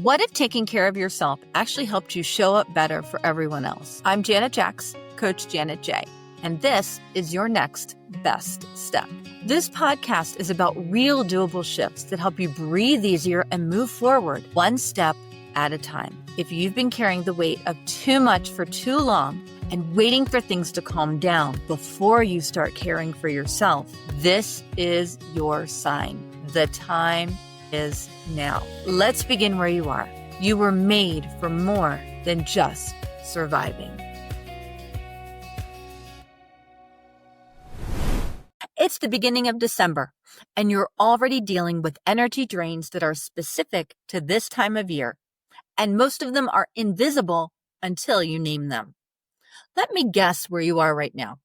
What if taking care of yourself actually helped you show up better for everyone else? I'm Janet Jacks, Coach Janet J, and this is your next best step. This podcast is about real doable shifts that help you breathe easier and move forward one step at a time. If you've been carrying the weight of too much for too long and waiting for things to calm down before you start caring for yourself, this is your sign. The time is now. Let's begin where you are. You were made for more than just surviving. It's the beginning of December, and you're already dealing with energy drains that are specific to this time of year, and most of them are invisible until you name them. Let me guess where you are right now.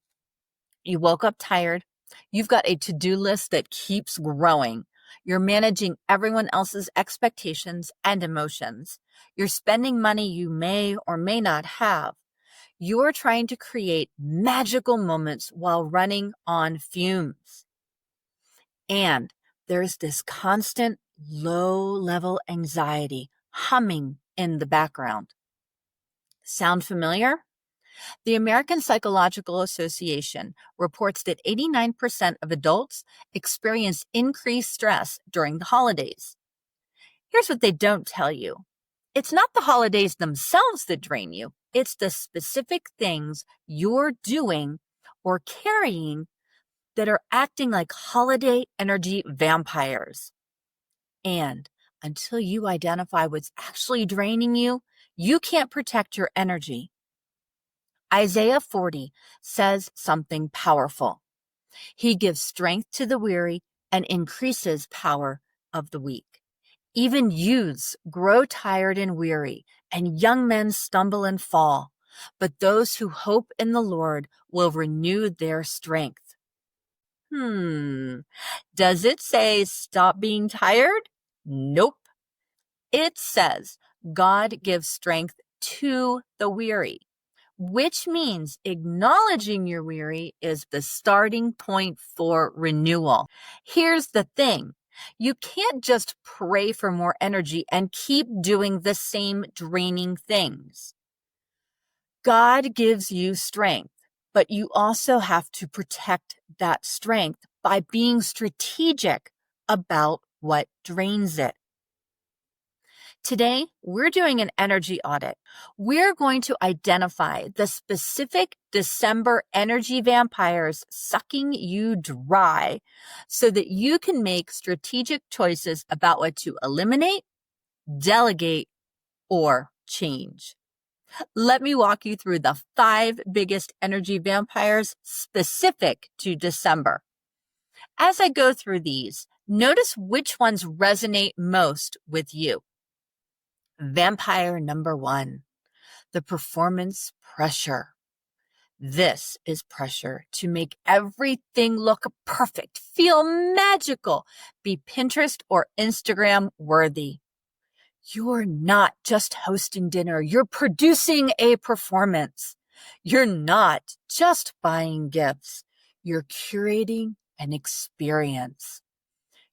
You woke up tired. You've got a to-do list that keeps growing. You're managing everyone else's expectations and emotions. You're spending money you may or may not have. You're trying to create magical moments while running on fumes. And there's this constant low-level anxiety humming in the background. Sound familiar? The American Psychological Association reports that 89% of adults experience increased stress during the holidays. Here's what they don't tell you. It's not the holidays themselves that drain you. It's the specific things you're doing or carrying that are acting like holiday energy vampires. And until you identify what's actually draining you, you can't protect your energy. Isaiah 40 says something powerful. He gives strength to the weary and increases power of the weak. Even youths grow tired and weary, and young men stumble and fall. But those who hope in the Lord will renew their strength. Does it say stop being tired? Nope. It says God gives strength to the weary, which means acknowledging you're weary is the starting point for renewal. Here's the thing. You can't just pray for more energy and keep doing the same draining things. God gives you strength, but you also have to protect that strength by being strategic about what drains it. Today, we're doing an energy audit. We're going to identify the specific December energy vampires sucking you dry so that you can make strategic choices about what to eliminate, delegate, or change. Let me walk you through the 5 biggest energy vampires specific to December. As I go through these, notice which ones resonate most with you. Vampire number 1, the performance pressure. This is pressure to make everything look perfect, feel magical, be Pinterest or Instagram worthy. You're not just hosting dinner, you're producing a performance. You're not just buying gifts, you're curating an experience.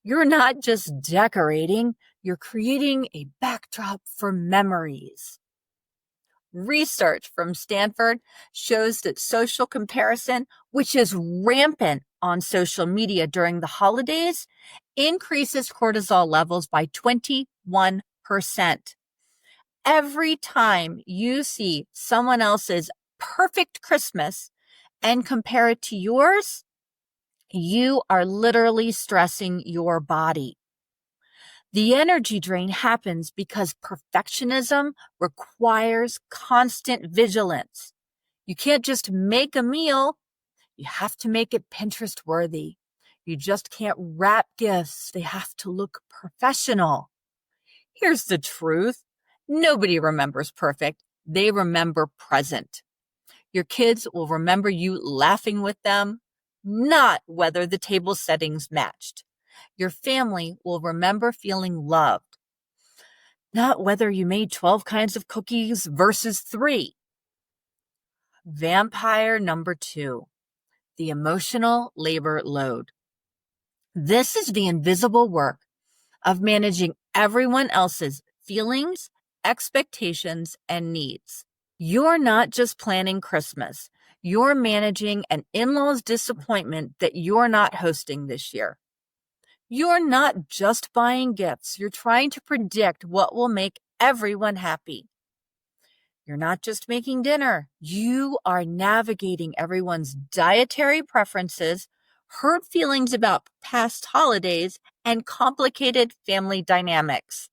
You're not just decorating, you're creating a backdrop for memories. Research from Stanford shows that social comparison, which is rampant on social media during the holidays, increases cortisol levels by 21%. Every time you see someone else's perfect Christmas and compare it to yours, you are literally stressing your body. The energy drain happens because perfectionism requires constant vigilance. You can't just make a meal. You have to make it Pinterest worthy. You just can't wrap gifts. They have to look professional. Here's the truth. Nobody remembers perfect. They remember present. Your kids will remember you laughing with them, not whether the table settings matched. Your family will remember feeling loved, not whether you made 12 kinds of cookies versus 3. Vampire number 2, the emotional labor load. This is the invisible work of managing everyone else's feelings, expectations, and needs. You're not just planning Christmas. You're managing an in-law's disappointment that you're not hosting this year. You're not just buying gifts. You're trying to predict what will make everyone happy. You're not just making dinner. You are navigating everyone's dietary preferences, hurt feelings about past holidays, and complicated family dynamics.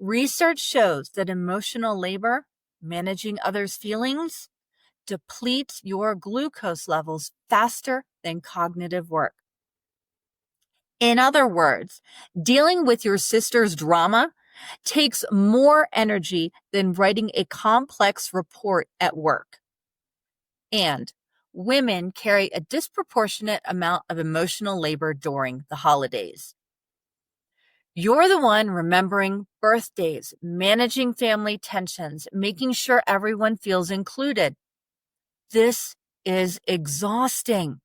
Research shows that emotional labor, managing others' feelings, depletes your glucose levels faster than cognitive work. In other words, dealing with your sister's drama takes more energy than writing a complex report at work. And women carry a disproportionate amount of emotional labor during the holidays. You're the one remembering birthdays, managing family tensions, making sure everyone feels included. This is exhausting.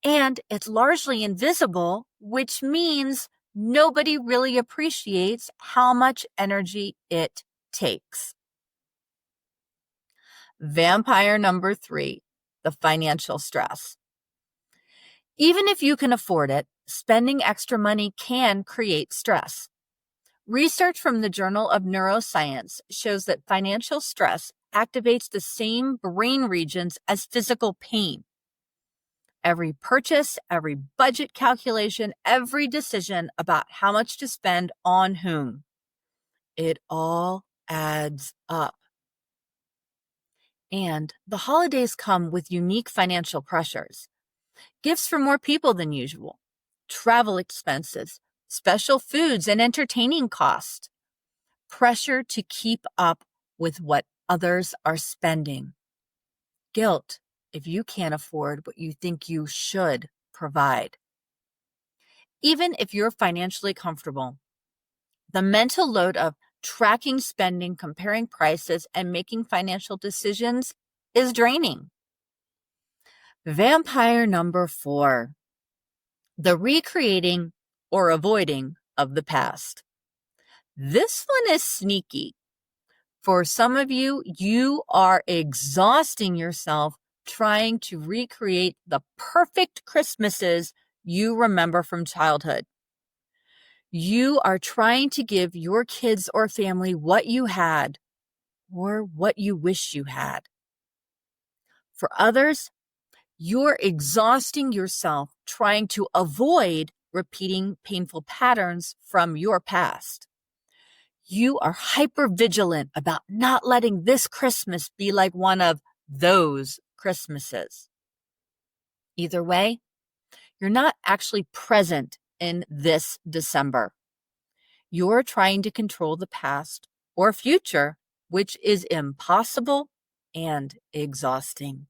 And it's largely invisible, which means nobody really appreciates how much energy it takes. Vampire number 3, the financial stress. Even if you can afford it, spending extra money can create stress. Research from the Journal of Neuroscience shows that financial stress activates the same brain regions as physical pain. Every purchase, every budget calculation, every decision about how much to spend on whom. It all adds up. And the holidays come with unique financial pressures. Gifts for more people than usual, travel expenses, special foods and entertaining costs, pressure to keep up with what others are spending, guilt if you can't afford what you think you should provide. Even if you're financially comfortable, the mental load of tracking spending, comparing prices, and making financial decisions is draining. Vampire number 4, the recreating or avoiding of the past. This one is sneaky. For some of you, you are exhausting yourself trying to recreate the perfect Christmases you remember from childhood. You are trying to give your kids or family what you had or what you wish you had. For others, you're exhausting yourself trying to avoid repeating painful patterns from your past. You are hyper-vigilant about not letting this Christmas be like one of those Christmases. Either way, you're not actually present in this December. You're trying to control the past or future, which is impossible and exhausting.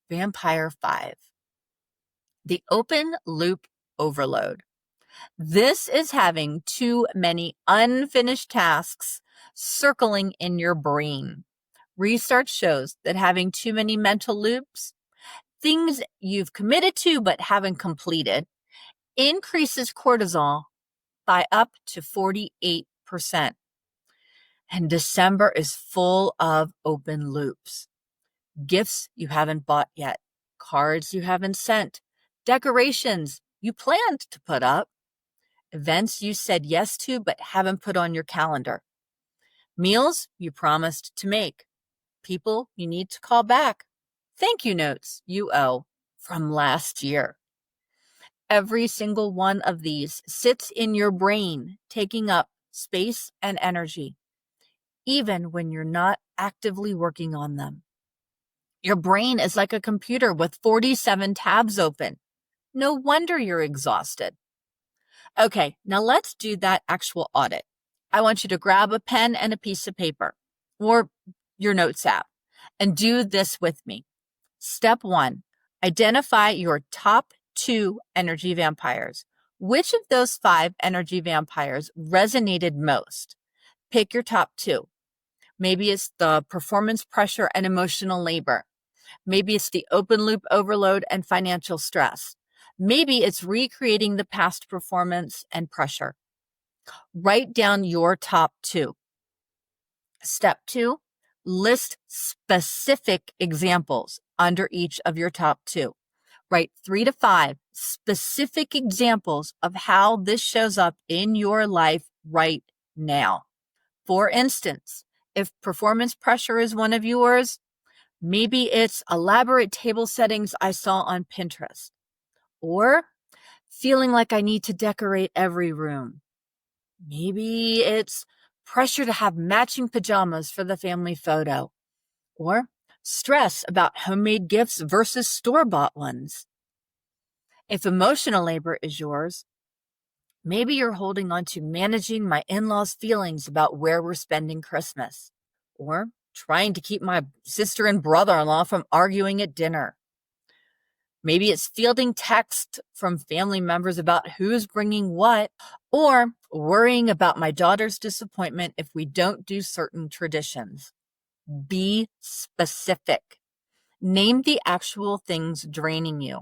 Vampire 5, the open loop overload. This is having too many unfinished tasks circling in your brain. Research shows that having too many mental loops, things you've committed to but haven't completed, increases cortisol by up to 48%. And December is full of open loops. Gifts you haven't bought yet, cards you haven't sent, decorations you planned to put up, events you said yes to but haven't put on your calendar, meals you promised to make, people you need to call back, thank you notes you owe from last year. Every single one of these sits in your brain, taking up space and energy, even when you're not actively working on them. Your brain is like a computer with 47 tabs open. No wonder you're exhausted. Okay, now let's do that actual audit. I want you to grab a pen and a piece of paper or your notes app and do this with me. Step 1, identify your top 2 energy vampires. Which of those 5 energy vampires resonated most? Pick your top 2. Maybe it's the performance pressure and emotional labor. Maybe it's the open loop overload and financial stress. Maybe it's recreating the past performance and pressure. Write down your top 2. Step 2, list specific examples under each of your top 2. Write 3 to 5 specific examples of how this shows up in your life right now. For instance, if performance pressure is one of yours, maybe it's elaborate table settings I saw on Pinterest, or feeling like I need to decorate every room. Maybe it's pressure to have matching pajamas for the family photo, or stress about homemade gifts versus store-bought ones. If emotional labor is yours, maybe you're holding on to managing my in-laws' feelings about where we're spending Christmas, or trying to keep my sister and brother-in-law from arguing at dinner. Maybe it's fielding texts from family members about who's bringing what, or worrying about my daughter's disappointment if we don't do certain traditions. Be specific. Name the actual things draining you.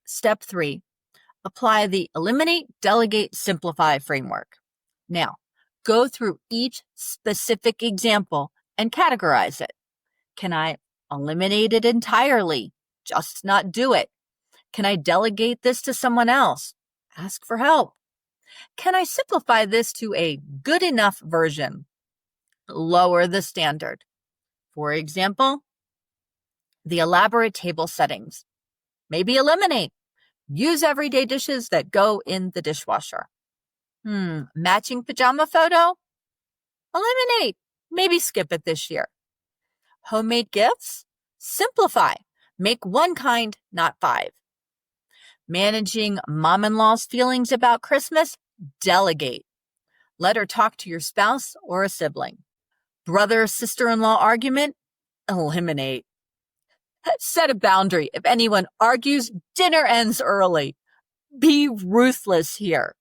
Step 3, apply the Eliminate, Delegate, Simplify framework. Now, go through each specific example and categorize it. Can I eliminate it entirely? Just not do it. Can I delegate this to someone else? Ask for help. Can I simplify this to a good enough version? Lower the standard. For example, the elaborate table settings. Maybe eliminate. Use everyday dishes that go in the dishwasher. Matching pajama photo? Eliminate. Maybe skip it this year. Homemade gifts? Simplify. Make one kind, not 5. Managing mom-in-law's feelings about Christmas? Delegate. Let her talk to your spouse or a sibling. Brother-sister-in-law argument? Eliminate. Set a boundary. If anyone argues, dinner ends early. Be ruthless here.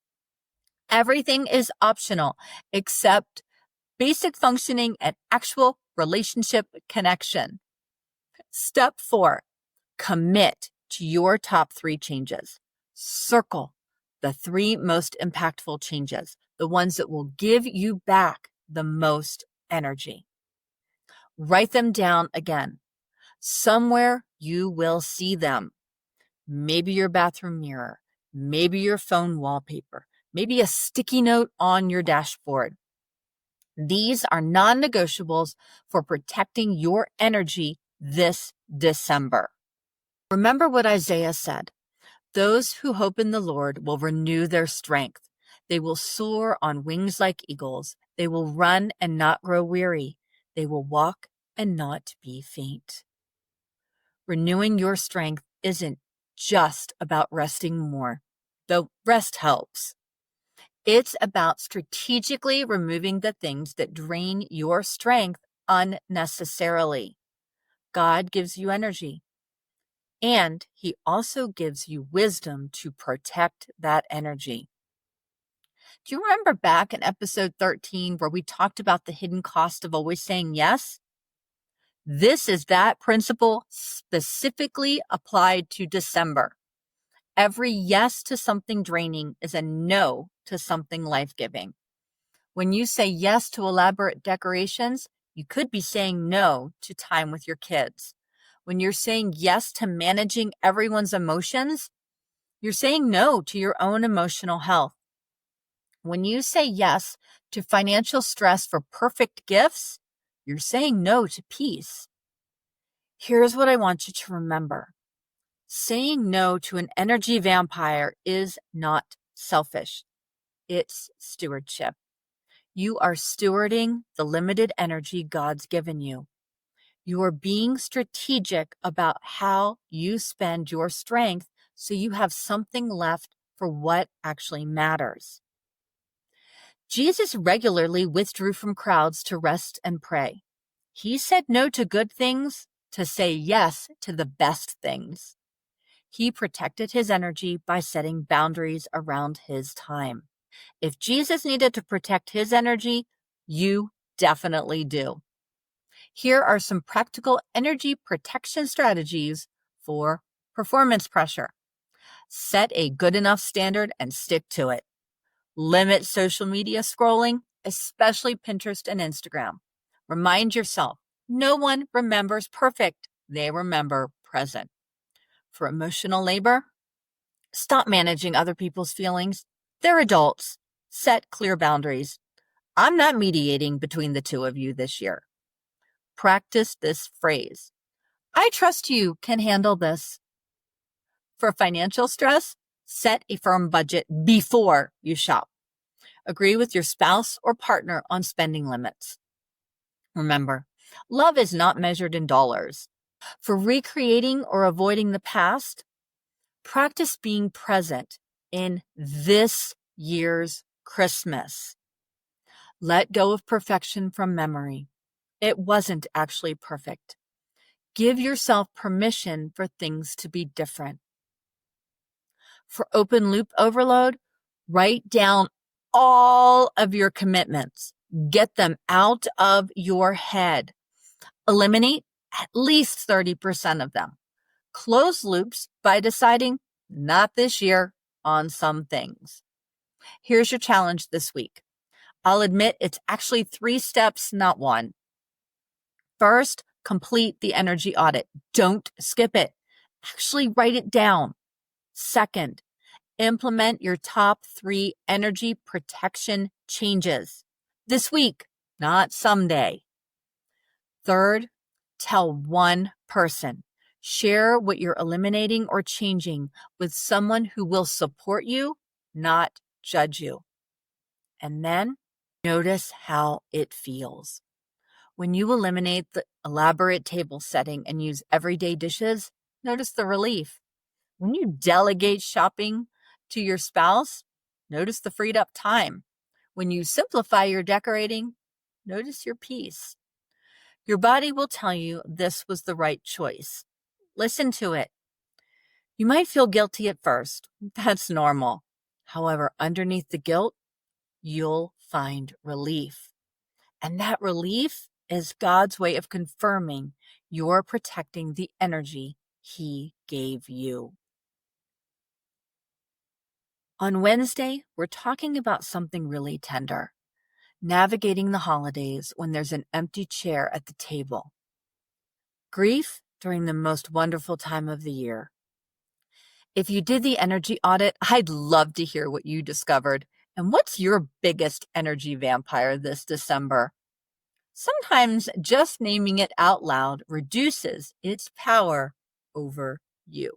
Everything is optional except basic functioning and actual relationship connection. Step 4, commit to your top 3 changes. Circle the 3 most impactful changes, the ones that will give you back the most energy. Write them down again. Somewhere you will see them. Maybe your bathroom mirror, maybe your phone wallpaper, maybe a sticky note on your dashboard. These are non-negotiables for protecting your energy this December. Remember what Isaiah said. Those who hope in the Lord will renew their strength. They will soar on wings like eagles. They will run and not grow weary. They will walk and not be faint. Renewing your strength isn't just about resting more, though rest helps. It's about strategically removing the things that drain your strength unnecessarily. God gives you energy, and He also gives you wisdom to protect that energy. Do you remember back in episode 13 where we talked about the hidden cost of always saying yes? This is that principle specifically applied to December. Every yes to something draining is a no to something life-giving. When you say yes to elaborate decorations, you could be saying no to time with your kids. When you're saying yes to managing everyone's emotions, you're saying no to your own emotional health. When you say yes to financial stress for perfect gifts, you're saying no to peace. Here's what I want you to remember. Saying no to an energy vampire is not selfish. It's stewardship. You are stewarding the limited energy God's given you. You are being strategic about how you spend your strength so you have something left for what actually matters. Jesus regularly withdrew from crowds to rest and pray. He said no to good things to say yes to the best things. He protected his energy by setting boundaries around his time. If Jesus needed to protect his energy, you definitely do. Here are some practical energy protection strategies for performance pressure. Set a good enough standard and stick to it. Limit social media scrolling, especially Pinterest and Instagram. Remind yourself, no one remembers perfect. They remember present. For emotional labor, stop managing other people's feelings. They're adults. Set clear boundaries. I'm not mediating between the two of you this year. Practice this phrase. I trust you can handle this. For financial stress, set a firm budget before you shop. Agree with your spouse or partner on spending limits. Remember, love is not measured in dollars. For recreating or avoiding the past, practice being present in this year's Christmas. Let go of perfection from memory. It wasn't actually perfect. Give yourself permission for things to be different. For open loop overload, write down all of your commitments. Get them out of your head. Eliminate at least 30% of them. Close loops by deciding not this year on some things. Here's your challenge this week. I'll admit it's actually 3 steps, not 1. First, complete the energy audit. Don't skip it. Actually write it down. Second, implement your top 3 energy protection changes this week, not someday. Third, tell one person. Share what you're eliminating or changing with someone who will support you, not judge you. And then notice how it feels. When you eliminate the elaborate table setting and use everyday dishes, notice the relief. When you delegate shopping to your spouse, notice the freed up time. When you simplify your decorating, notice your peace. Your body will tell you this was the right choice. Listen to it. You might feel guilty at first. That's normal. However, underneath the guilt, you'll find relief. And that relief is God's way of confirming you're protecting the energy He gave you. On Wednesday, we're talking about something really tender. Navigating the holidays when there's an empty chair at the table. Grief during the most wonderful time of the year. If you did the energy audit, I'd love to hear what you discovered. And what's your biggest energy vampire this December? Sometimes just naming it out loud reduces its power over you.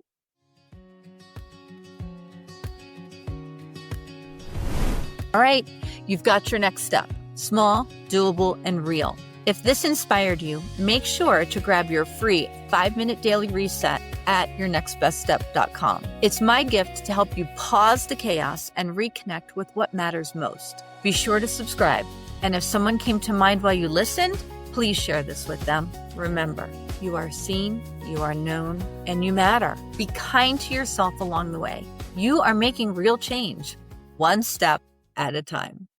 All right, you've got your next step. Small, doable, and real. If this inspired you, make sure to grab your free 5-minute daily reset at yournextbeststep.com. It's my gift to help you pause the chaos and reconnect with what matters most. Be sure to subscribe. And if someone came to mind while you listened, please share this with them. Remember, you are seen, you are known, and you matter. Be kind to yourself along the way. You are making real change, one step at a time.